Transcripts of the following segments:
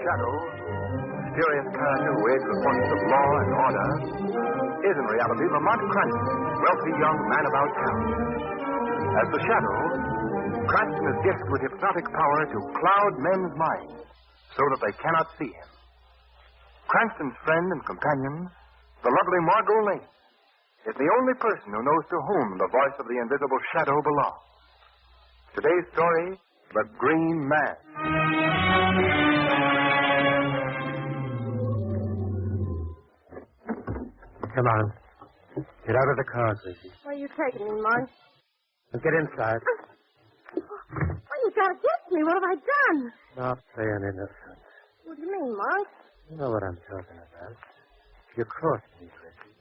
Shadow, mysterious character who aids the forces of law and order, is in reality Lamont Cranston, wealthy young man about town. As the Shadow, Cranston is gifted with hypnotic power to cloud men's minds so that they cannot see him. Cranston's friend and companion, the lovely Margot Lane, is the only person who knows to whom the voice of the invisible Shadow belongs. Today's story, The Green Man. Come on. Get out of the car, Gracie. Where are you taking me, Mark? Get inside. Well, you got against me. What have I done? Stop playing innocent. What do you mean, Mark? You know what I'm talking about. You crossed me, Gracie.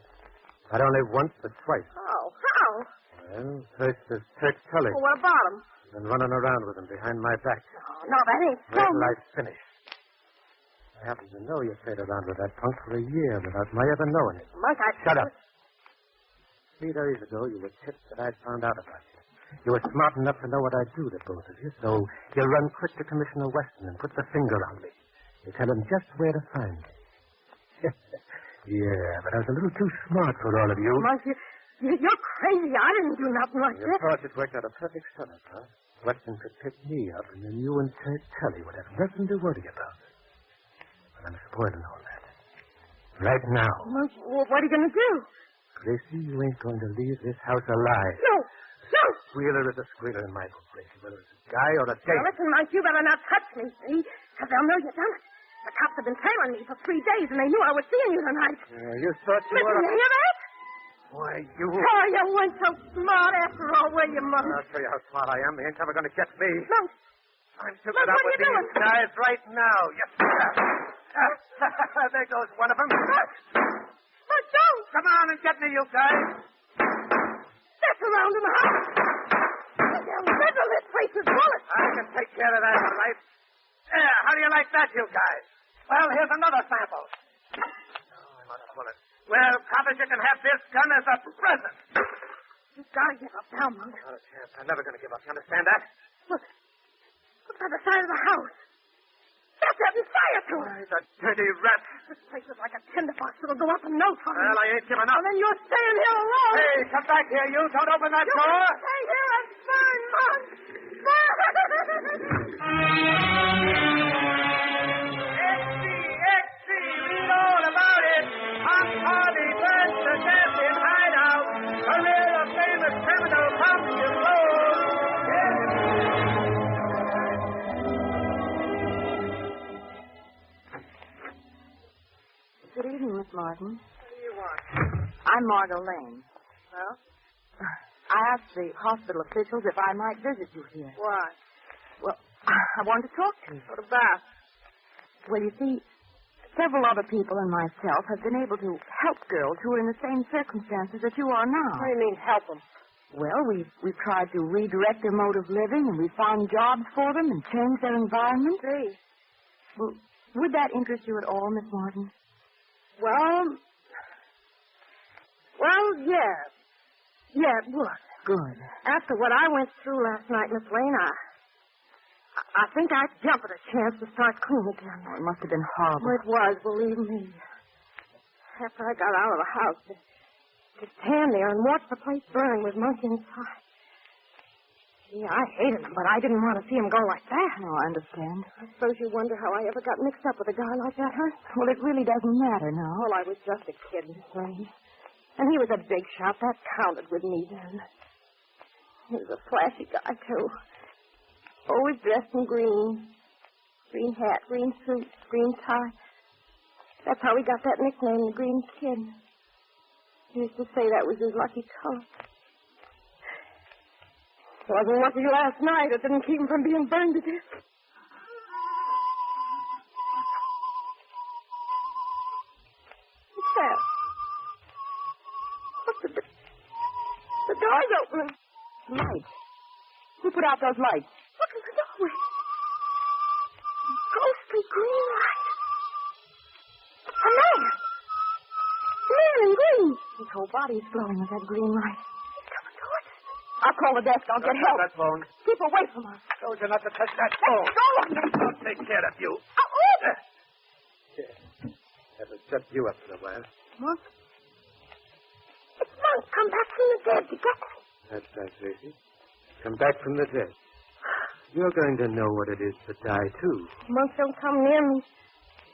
Not only once, but twice. Oh, how? Well, first there's Turk Tully. Well, what about him? Been running around with him behind my back. Oh, no, that ain't so. Wait till I finish. I happen to know you played around with that punk for a year without my ever knowing it. Mark, Shut up. 3 days ago, you were tipped that I'd found out about you. You were smart enough to know what I'd do to both of you, so you run quick to Commissioner Weston and put the finger on me. You tell him just where to find me. Yeah, but I was a little too smart for all of you. Mark, you're crazy. I didn't do nothing like Of that. course, it worked out a perfect setup, huh? Weston could pick me up, and then you and Ted Tully would have nothing to worry about. But I'm spoiling all that. Right now. Mark, what are you going to do? Gracie, you ain't going to leave this house alive. No. Squealer is a squealer in my book, Gracie, whether it's a guy or a date. Now, listen, Mike, you better not touch me, see? Because they'll know you done it. The cops have been tailing me for 3 days, and they knew I was seeing you tonight. You thought you Listen, were... you hear that? Why, you... Oh, you weren't so smart after all, were you, Mom? I'll show you how smart I am. They ain't never going to catch me. No. I'm Look, took it up what are with you doing? these guys right now. Yes, there goes one of them. Look, don't. Come on and get me, you guys. They're surrounding the house. They'll riddle this place with bullets. I can take care of that, all right. Yeah, how do you like that, you guys? Well, here's another sample. Oh, I'm out of bullets. Well, Coppers, you can have this gun as a present. You've got to give up now, Monk. Not a chance. I'm never going to give up. You understand that? Look by the side of the house. They're setting fire to it. Why, the dirty rat. This place is like a tinderbox. It'll go up in no time. Well, I ain't giving up. And then you're staying here alone. Hey, come back here, you. Don't open that door. Stay here and burn, Monk. Read all about it. Hot party burns to death in hideout. Career of famous criminal comes to blows. Good evening, Miss Martin. What do you want? I'm Margot Lane. Well? I asked the hospital officials if I might visit you here. Why? Well, I wanted to talk to you. What about? Well, you see, several other people and myself have been able to help girls who are in the same circumstances that you are now. What do you mean, help them? Well, we've tried to redirect their mode of living, and we've found jobs for them and changed their environment. See. Well, would that interest you at all, Miss Martin? Well, yeah. Yeah, it would. Good. After what I went through last night, Miss Lane, I think I'd jump at a chance to start clean again. Oh, it must have been horrible. It was, believe me. After I got out of the house, to stand there and watch the place burn with Monk inside. Gee, I hated him, but I didn't want to see him go like that. No, I understand. I suppose you wonder how I ever got mixed up with a guy like that, huh? Well, it really doesn't matter now. Well, I was just a kid, Miss Lane. And he was a big shot. That counted with me then. He was a flashy guy, too. Always dressed in green. Green hat, green suit, green tie. That's how he got that nickname, the Green Kid. He used to say that was his lucky color. It wasn't lucky last night. It didn't keep him from being burned to death. What's that? What's the door's opening. Lights. Who put out those lights? Look in the doorway. Ghostly green light. A man. A man in green. His whole body is glowing with that green light. He's coming towards us. I'll call the desk. I'll get help. That phone. Keep away from us. Told you not to touch that phone. Go of me. I'll take care of you. Here. That'll shut you up for a while. Monk. It's Monk. Come back from the dead to get me. That's right, Gracie. Come back from the dead. You're going to know what it is to die, too. Monk, don't come near me.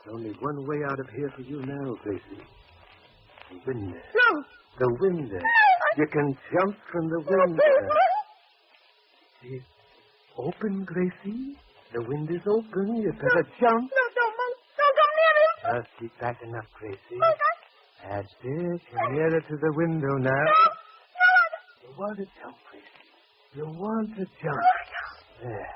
There's only one way out of here for you now, Gracie. The window. No. The window. You can jump from the No, window. please, Monk. See, open, Gracie. The window's open. You better jump. No, don't, Monk. Don't come near me. Just keep back enough, Gracie. Monk, That's it. You're nearer to the window now. No, You want to jump, Gracie. You want to jump. There.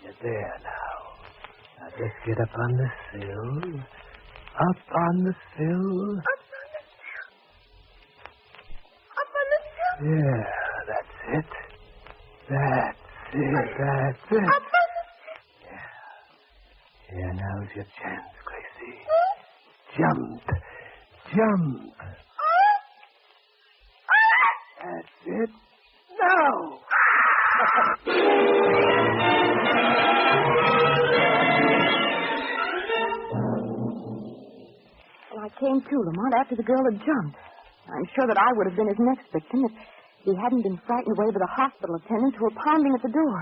You're there now. Now just get up on the sill. Up on the sill. Up on the sill. Yeah, that's it. That's it. That's it. Up on the sill. Yeah. Here, now's your chance, Gracie. Jump. Jump. That's it. Now. Well, I came to, Lamont, after the girl had jumped. I'm sure that I would have been his next victim if he hadn't been frightened away by the hospital attendants who were pounding at the door.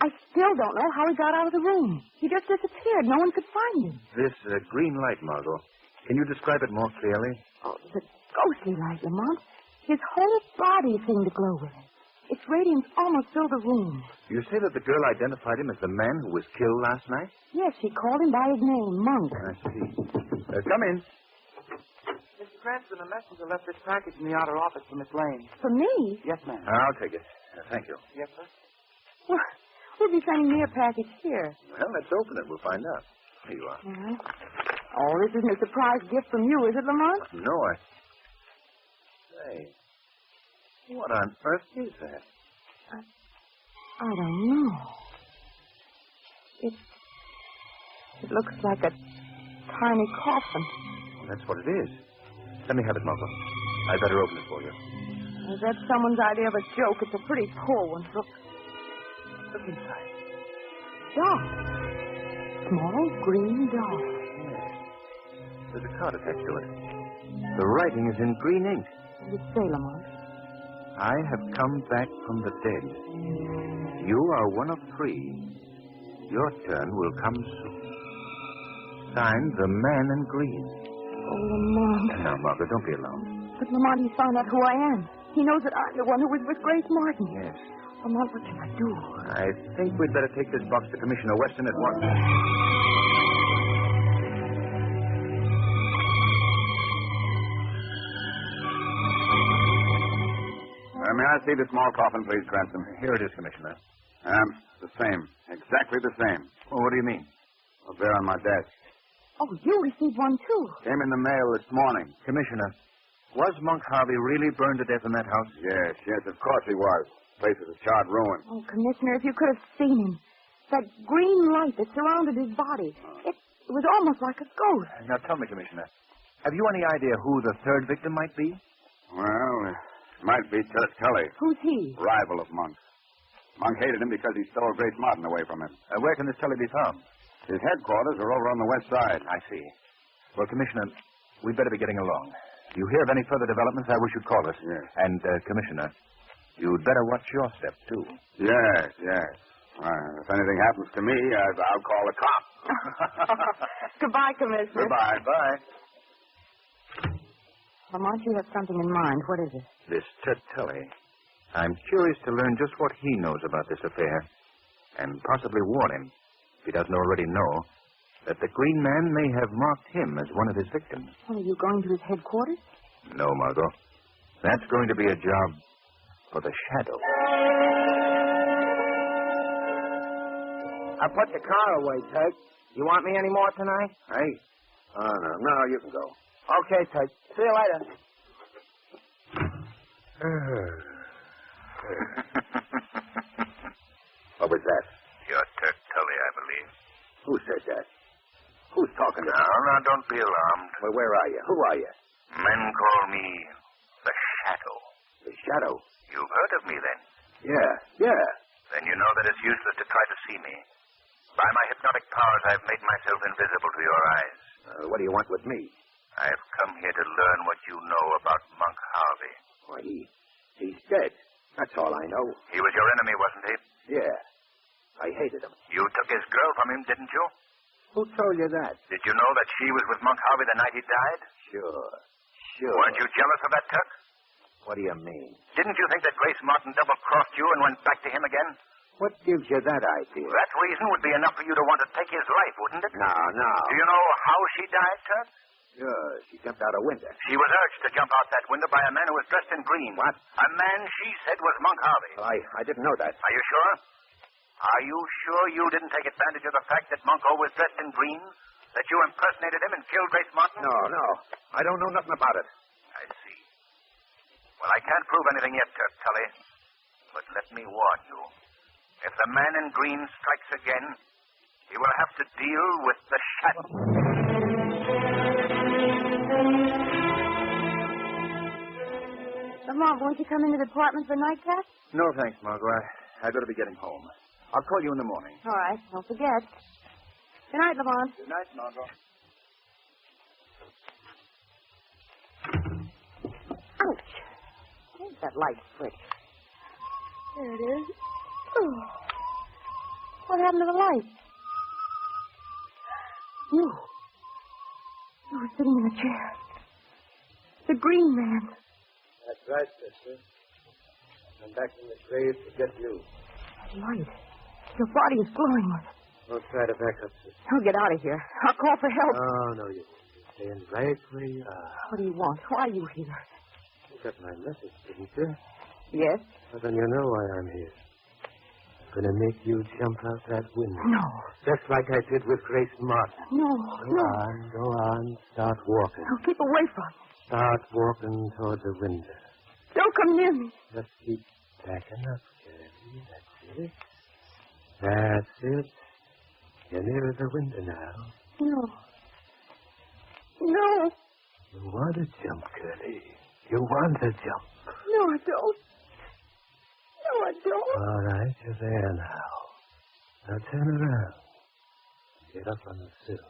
I still don't know how he got out of the room. He just disappeared. No one could find him. This green light, Margot. Can you describe it more clearly? Oh, the ghostly light, Lamont. His whole body seemed to glow with it. Its radiance almost filled the room. You say that the girl identified him as the man who was killed last night? Yes, she called him by his name, Monk. I see. Come in. Mr. Cranston, a messenger left this package in the outer office for Miss Lane. For me? Yes, ma'am. I'll take it. Thank you. Yes, sir? Well, who'll be sending me a package here? Well, let's open it. We'll find out. Here you are. Uh-huh. Oh, this isn't a surprise gift from you, is it, Lamont? No, Say, what on earth is that? I don't know. It looks like a tiny coffin. Well, that's what it is. Let me have it, Margot. I'd better open it for you. If that's someone's idea of a joke, it's a pretty poor one. Look inside. Doll. Small green doll. There's a card attached to it. The writing is in green ink. What does it say, Lamont? I have come back from the dead. You are one of 3. Your turn will come soon. Signed, the man in green. Oh, Lamont. Now, Margaret, don't be alarmed. But Lamont, he found out who I am. He knows that I'm the one who was with Grace Martin. Yes. Lamont, what should I do? I think we'd better take this box to Commissioner Weston at once. May I see the small coffin, please, Cranston? Here it is, Commissioner. The same. Exactly the same. Well, what do you mean? Up there on my desk. Oh, you received one, too. Came in the mail this morning. Commissioner, was Monk Harvey really burned to death in that house? Yes, of course he was. The place is a charred ruin. Oh, Commissioner, if you could have seen him. That green light that surrounded his body. It was almost like a ghost. Now, tell me, Commissioner, have you any idea who the third victim might be? Well, it might be Tut Tully, Who's he? rival of Monk. Monk hated him because he stole Grace Martin away from him. Where can this Tully be found? His headquarters are over on the west side. I see. Well, Commissioner, we'd better be getting along. If you hear of any further developments, I wish you'd call us. Yes. And, Commissioner, you'd better watch your step, too. Yes. If anything happens to me, I'll call the cops. Goodbye, Commissioner. Goodbye. Bye. Lamont, you have something in mind. What is it? This Tut Tully. I'm curious to learn just what he knows about this affair, and possibly warn him, if he doesn't already know, that the Green Man may have marked him as one of his victims. Well, are you going to his headquarters? No, Margot. That's going to be a job for the Shadow. I put the car away, Ted. You want me any more tonight? Hey. Oh, no, you can go. Okay, Ted. See you later. What was that? You're Tut Tully, I believe. Who said that? Who's talking to me? Now, don't be alarmed. Well, where are you? Who are you? Men call me the Shadow. The Shadow? You've heard of me, then? Yeah. Then you know that it's useless to try to see me. By my hypnotic powers, I've made myself invisible to your eyes. What do you want with me? I've come here to learn what you know about Monk Harvey. Why, he's dead. That's all I know. He was your enemy, wasn't he? Yeah. I hated him. You took his girl from him, didn't you? Who told you that? Did you know that she was with Monk Harvey the night he died? Sure. Weren't you jealous of that, Tuck? What do you mean? Didn't you think that Grace Martin double-crossed you and went back to him again? What gives you that idea? That reason would be enough for you to want to take his life, wouldn't it? No. Do you know how she died, Tuck? Sure. She jumped out a window. She was urged to jump out that window by a man who was dressed in green. What? A man she said was Monk Harvey. I didn't know that. Are you sure? Are you sure you didn't take advantage of the fact that Monk was dressed in green? That you impersonated him and killed Grace Martin? No. I don't know nothing about it. I see. Well, I can't prove anything yet, Tully. But let me warn you. If the man in green strikes again, he will have to deal with the Shadow. Lamont, won't you come into the department for nightcap? No, thanks, Margot. I'd better be getting home. I'll call you in the morning. All right, don't forget. Good night, Lamont. Good night, Margot. Ouch. Where's that light switch? There it is. Oh. What happened to the light? You were sitting in a chair. The green man. That's right, sister. I'm back from the grave to get you. Light. Your body is glowing with it. Don't try to back up, sister. I'll get out of here. I'll call for help. No, you won't. You're staying right where you are. What do you want? Why are you here? You got my message, didn't you? Yes? Well, then you know why I'm here. I'm going to make you jump out that window. No. Just like I did with Grace Martin. No. Go on. Start walking. I'll keep away from you. Start walking toward the window. Don't come near me. Just keep backing up, Jerry. That's it. That's it. You're near the window now. No. No. You want to jump, Curly. You want to jump. No, I don't. No, I don't. All right, you're there now. Now turn around. Get up on the sill.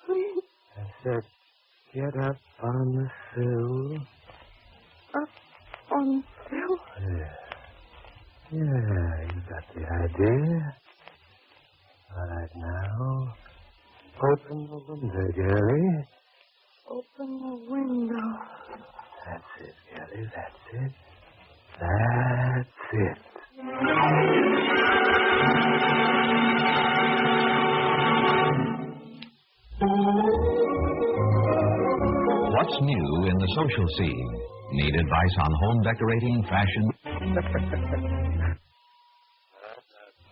Please. I said, get up on the sill. Up on the sill? Yeah, you got the idea. All right, now. Open the window, Gary. Open the window. That's it, Gary, that's it. That's it. What's new in the social scene? Need advice on home decorating, fashion?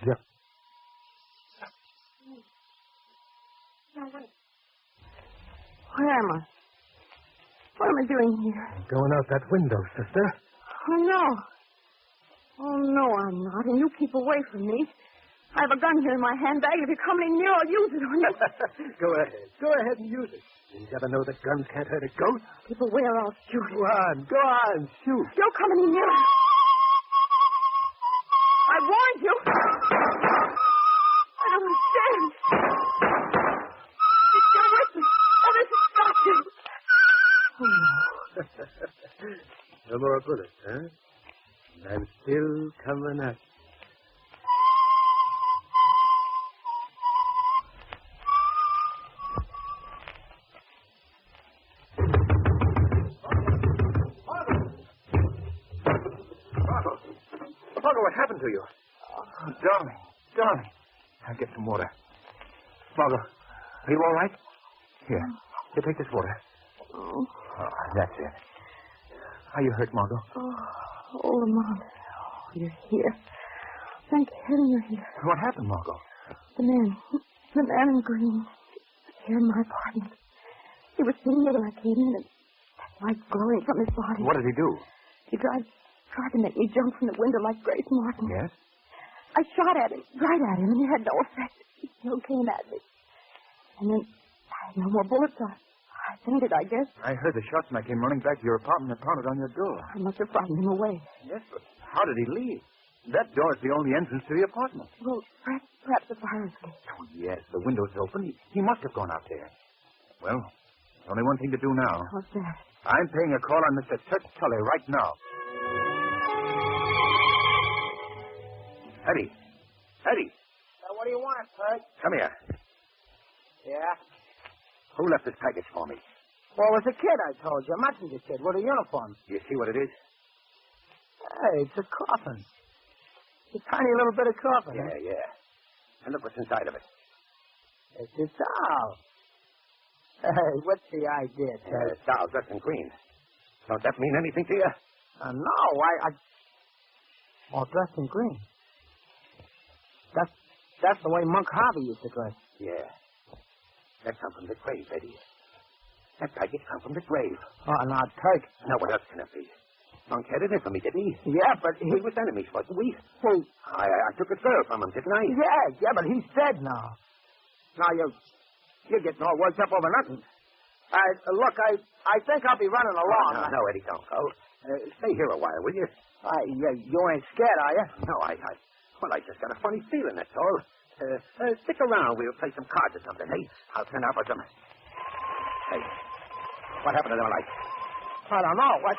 Yep. Where am I? What am I doing here? Going out that window, sister. Oh, no. Oh, no, I'm not. And you keep away from me. I have a gun here in my handbag. If you come any near, I'll use it on you. Go ahead. Go ahead and use it. You gotta know that guns can't hurt a goat. Keep away or I'll shoot. Go on, shoot. Don't come any nearer. I warned you. I don't understand. You're still with me. Oh, this is shocking. Oh, no. No more bullets, huh? I'm still coming up. Margot, what happened to you? Oh, darling. I'll get some water. Margot, are you all right? Here, take this water. Oh, That's it. Are you hurt, Margot? oh, Lamont. Oh, you're here. Thank heaven you're here. What happened, Margot? The man in green, was here in my apartment. He was sitting there when I came in, and that light glowing from his body. What did he do? He tried to make me jump from the window like Grace Martin. Yes? I shot at him, right at him, and it had no effect. He still came at me. And then I had no more bullets. I fainted, I guess. I heard the shots and I came running back to your apartment and pounded on your door. I must have frightened him away. Yes, but how did he leave? That door is the only entrance to the apartment. Well, perhaps the fire escape. Oh, yes, the window's open. He must have gone out there. Well, there's only one thing to do now. What's that? I'm paying a call on Mr. Turk Tully right now. Eddie. Eddie. What do you want, Perk? Come here. Yeah? Who left this package for me? Well, it was a kid, I told you. A messenger kid with a uniform. Do you see what it is? Hey, it's a coffin. A tiny little bit of coffin. Yeah. And look what's inside of it. It's a doll. Hey, what's the idea, Ted? Doll dressed in green. Don't that mean anything to you? No, I... Oh, dressed in green. That's the way Monk Harvey used to dress. Yeah. That come from the grave, Eddie. That package come from the grave. Oh, now, Turk. Now, what else can it be? Monk had it in for me, did he? Yeah, but We was enemies, wasn't we? Well, I took a girl from him, didn't I? yeah, but he's dead now. Now, you're getting all worked up over nothing. Look, I think I'll be running along. No, Eddie, don't go. Stay here a while, will you? You ain't scared, are you? No, I just got a funny feeling, that's all. Stick around. We'll play some cards or something, hey? I'll turn out for some... Hey, what happened to them lights? I don't know. What?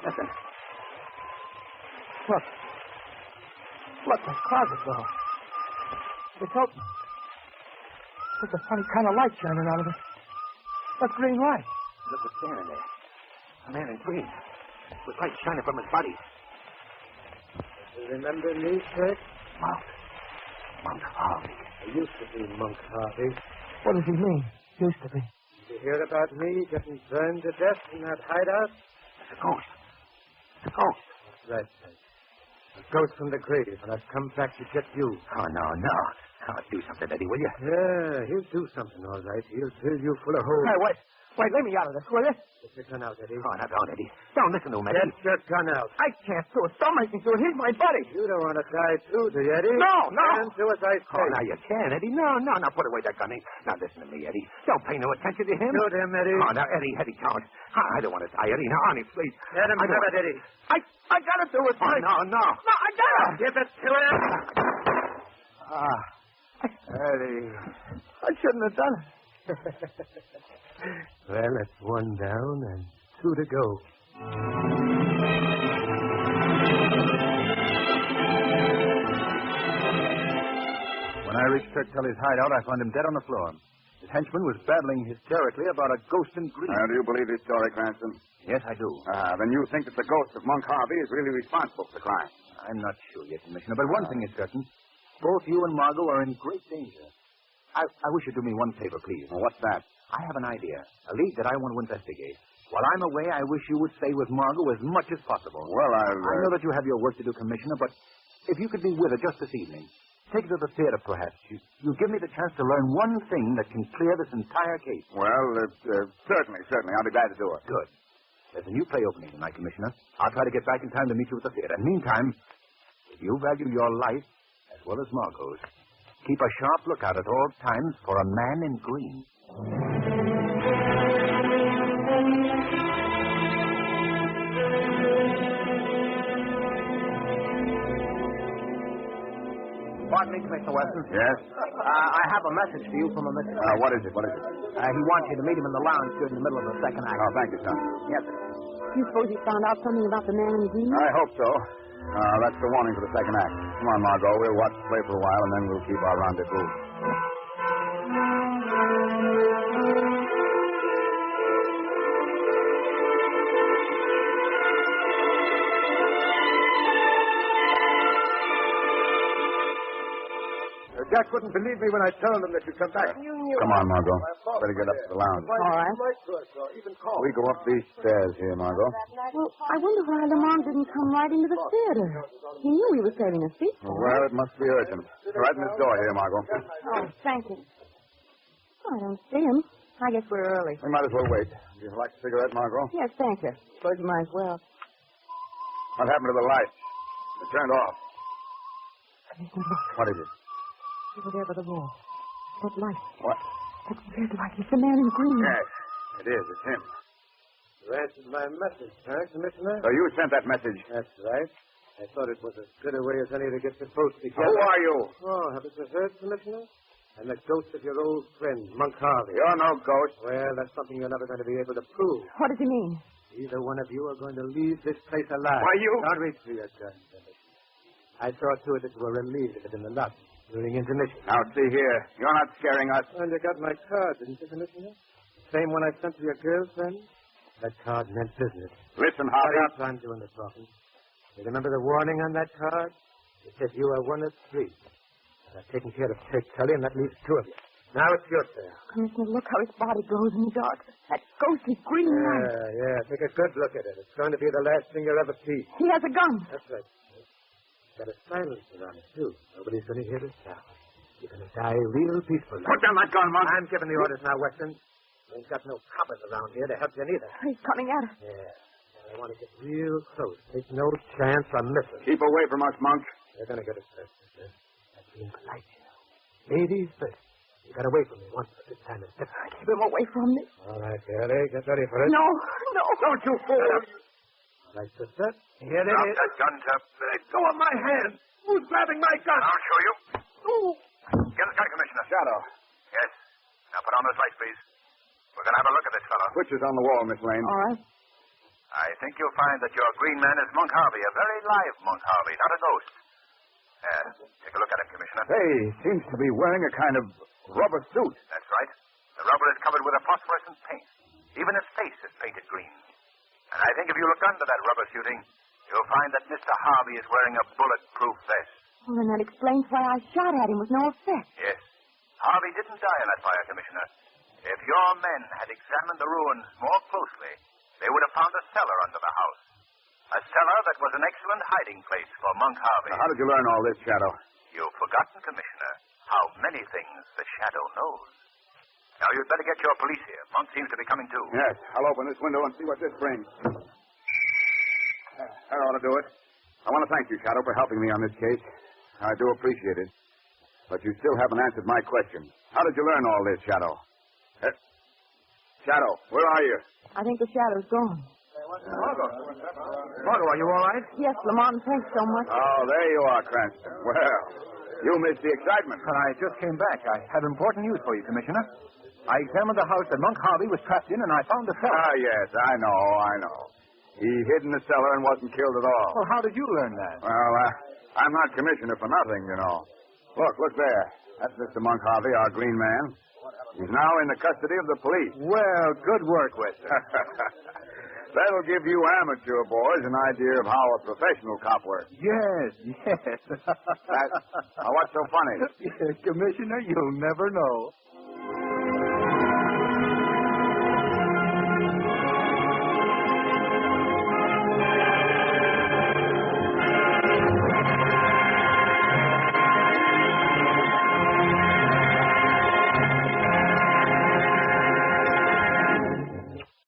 Listen. Look, the closet door. It's open. There's a funny kind of light shining out of it. What's green light? Look what's standing there. A man in green. With light shining from his body. You remember me, Turk? Monk Harvey. I used to be Monk Harvey. What does he mean? Used to be. Did you hear about me getting burned to death in that hideout? It's a ghost. It's a ghost. That's right, Turk. A ghost from the grave, and I've come back to get you. Oh, no. Do something, Eddie, will you? Yeah, he'll do something, all right. He'll fill you full of holes. Hey, wait, let me out of this, will you? Get your gun out, Eddie. Oh, now don't, Eddie. Don't listen to him, Eddie. Get your gun out. I can't do it. Don't make me do it. He's my buddy. You don't want to die, too, do you, Eddie? No. Stand do as I say. Oh, now you can, Eddie. No. Now put away that gun. Now listen to me, Eddie. Don't pay no attention to him. Shoot him, Eddie. Oh, now, Eddie, don't. I don't want to die, Eddie. Now, honey, please. Let him have it, Eddie. I gotta do it. Oh, no. No, I gotta. Give it to him. Eddie. I shouldn't have done it. Well, it's one down and two to go. When I reached Turk Tully's hideout, I found him dead on the floor. His henchman was babbling hysterically about a ghost in green. Do you believe this story, Cranston? Yes, I do. Then you think that the ghost of Monk Harvey is really responsible for the crime? I'm not sure yet, Commissioner, but one thing is certain. Both you and Margot are in great danger. I wish you'd do me one favor, please. Well, what's that? I have an idea, a lead that I want to investigate. While I'm away, I wish you would stay with Margot as much as possible. Well, I know that you have your work to do, Commissioner, but if you could be with her just this evening, take her to the theater, perhaps. You give me the chance to learn one thing that can clear this entire case. Well, certainly. I'll be glad to do it. Good. There's a new play opening tonight, Commissioner. I'll try to get back in time to meet you at the theater. Meantime, if you value your life as well as Margot's, keep a sharp lookout at all times for a man in green. Pardon me, Commissioner Weston. Yes? I have a message for you from a Mr. What is it? He wants you to meet him in the lounge during the middle of the second act. Oh, thank you, son. Yes, sir. You suppose he found out something about the man in green? I hope so. That's the warning for the second act. Come on, Margot. We'll watch the play for a while, and then we'll keep our rendezvous. Jack wouldn't believe me when I told him that you'd come back. Come on, Margot. Better get up to the lounge. All right. We go up these stairs here, Margot. Well, I wonder why Lamont didn't come right into the theater. He knew he was saving a seat for us. Well, it must be urgent. Right in this door here, Margot. Oh, thank you. I don't see him. I guess we're early. We might as well wait. Would you like a cigarette, Margot? Yes, thank you. Suppose you might as well. What happened to the light? It turned off. Commissioner, look. What is it? Over there by the wall. That light. What? That red light. It's the man in green. Yes, it is. It's him. You answered my message, huh, Commissioner? So you sent that message. That's right. I thought it was as good a way as any to get the both together. Who are you? Oh, haven't you heard, Commissioner? I'm the ghost of your old friend, Monk Harvey. You're no ghost. Well, that's something you're never going to be able to prove. What does he mean? Either one of you are going to leave this place alive. Why, you... Don't reach for your gun, Commissioner. I saw to it that you were relieved of it in the lot during intermission. Now, see here. You're not scaring us. Well, you got my card, didn't you, Commissioner? Same one I sent to your girlfriend? That card meant business. Listen, Harvey. Shut up, I'm doing the talking. You remember the warning on that card? It said you are one of three. I've taken care of Kate Tully, and that leaves two of you. Now it's your turn. Commissioner, look how his body glows in the dark. That ghostly green light. Yeah. Take a good look at it. It's going to be the last thing you'll ever see. He has a gun. That's right. Got a silencer on it, too. Nobody's going to hear the sound. You're going to die real peacefully. Put down that gun, Monk. I'm giving the orders now, Weston. Ain't got no coppers around here to help you neither. He's coming at us. Yeah. I want to get real close. Take no chance of missing. Keep away from us, Monk. You're going to get us first, mister. That's being polite, you know. Ladies first. You got away from me once, but this time it's different. Keep him away from me. All right, Gary. Get ready for it. No. Don't you fool. All right, sister. Here it Drop is. that gun, Tap. Let go of my hand. Who's grabbing my gun? I'll show you. Oh. Get the gun, Commissioner. Shadow. Yes. Now put on those lights, please. We're going to have a look at this fellow. Switches on the wall, Miss Lane. All right. I think you'll find that your green man is Monk Harvey, a very live Monk Harvey, not a ghost. Take a look at him, Commissioner. Hey, seems to be wearing a kind of rubber suit. That's right. The rubber is covered with a phosphorescent paint. Even his face is painted green. And I think if you look under that rubber suiting, you'll find that Mr. Harvey is wearing a bulletproof vest. Well, then that explains why I shot at him with no effect. Yes. Harvey didn't die in that fire, Commissioner. If your men had examined the ruins more closely, they would have found a cellar under the house. A cellar that was an excellent hiding place for Monk Harvey. Now, how did you learn all this, Shadow? You've forgotten, Commissioner, how many things the Shadow knows. Now, you'd better get your police here. Monk seems to be coming, too. Yes, I'll open this window and see what this brings. That ought to do it. I want to thank you, Shadow, for helping me on this case. I do appreciate it. But you still haven't answered my question. How did you learn all this, Shadow? Shadow, where are you? I think the shadow's gone. Margot, are you all right? Yes, Lamont, thanks so much. Oh, there you are, Cranston. Well, you missed the excitement. When I just came back, I have important news for you, Commissioner. I examined the house that Monk Harvey was trapped in, and I found the cellar. Ah, yes, I know. He hid in the cellar and wasn't killed at all. Well, how did you learn that? Well, I'm not commissioner for nothing, you know. Look there. That's Mr. Monk Harvey, our green man. He's now in the custody of the police. Well, good work, Weston. That'll give you amateur boys an idea of how a professional cop works. Yes. What's so funny? Commissioner, you'll never know.